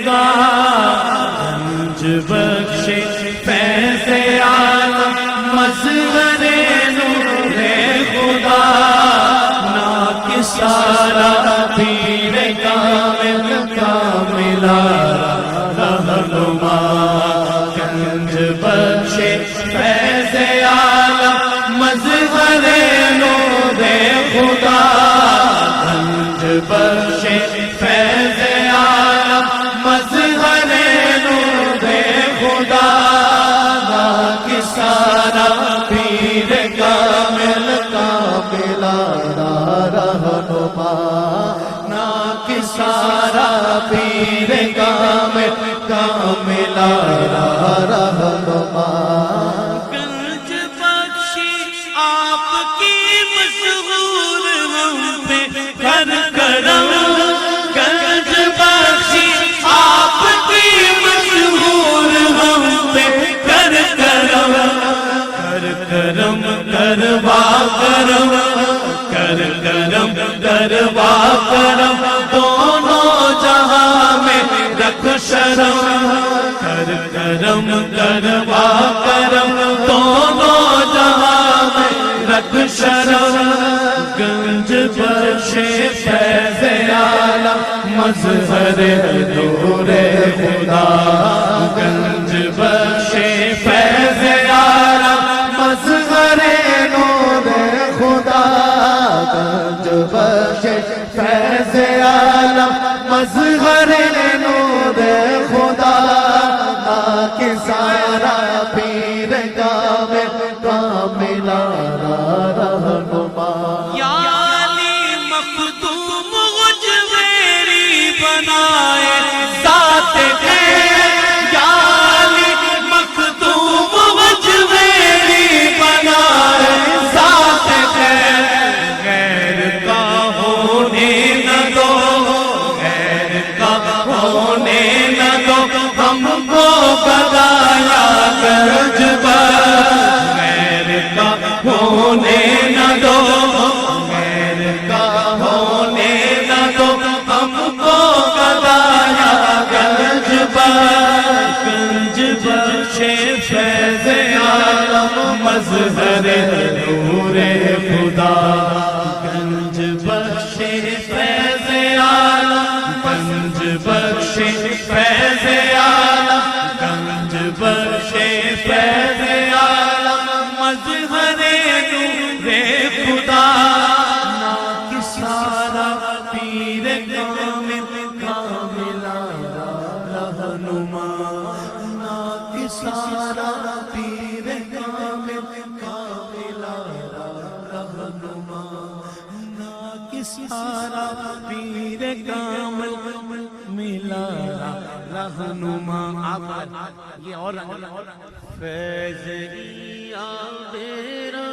خدا گنج بخشے فیض عالم مظہر نور خدا ناکسارا پیر کامل کاملا رہنما گنج بخشے فیض عالم مظہر نور خدا گنج بخشے فیض عالم مظہر نور خدا ناکسارا پیر کامل کاملا رہنما ناکسارا پیر کامل کاملا رہنما گنج بخشی آپ کی مشہور ہم پہ کر کرم گنج بخشی آپ کی مشہور ہم پہ کر کرم کرم کروا کرم کر کرم کروا کرم دونوں جہاں میں رکھ شرم کر کرم کروا کرم دونوں جہاں میں رکھ شرم گنج بخشے فیض عالم مظہر نور خدا گنج بخشے فیض عالم مظہر نور خدا گنج بخشے فیض عالم مظہر نور خدا ناکسارا پیر کامل کاملا رہنما یا علی مخدوم غجویری بنائے ذات ہے یا علی مخدوم غجویری بنائے ذات ہے غیر کا ہونے نہ دو غیر کا ہونے نہ دو ہم کو بتایا گنج غیر کا ہونے نہ دو غیر کا ہونے نہ دو ہم کو بتایا گنج بخشے فیض عالم مظہر نور خدا گنج بخشے فیض عالم گنج بخشے فیض عالم گنج بخشے فیض عالم مظہر نور خدا ناکسارا پیر کامل کاملا رہنما ناکسارا پیر کامل کاملا رہنما ناکسارا پیر کامل ملا رہنما آپ یہ اور فیض آ میرا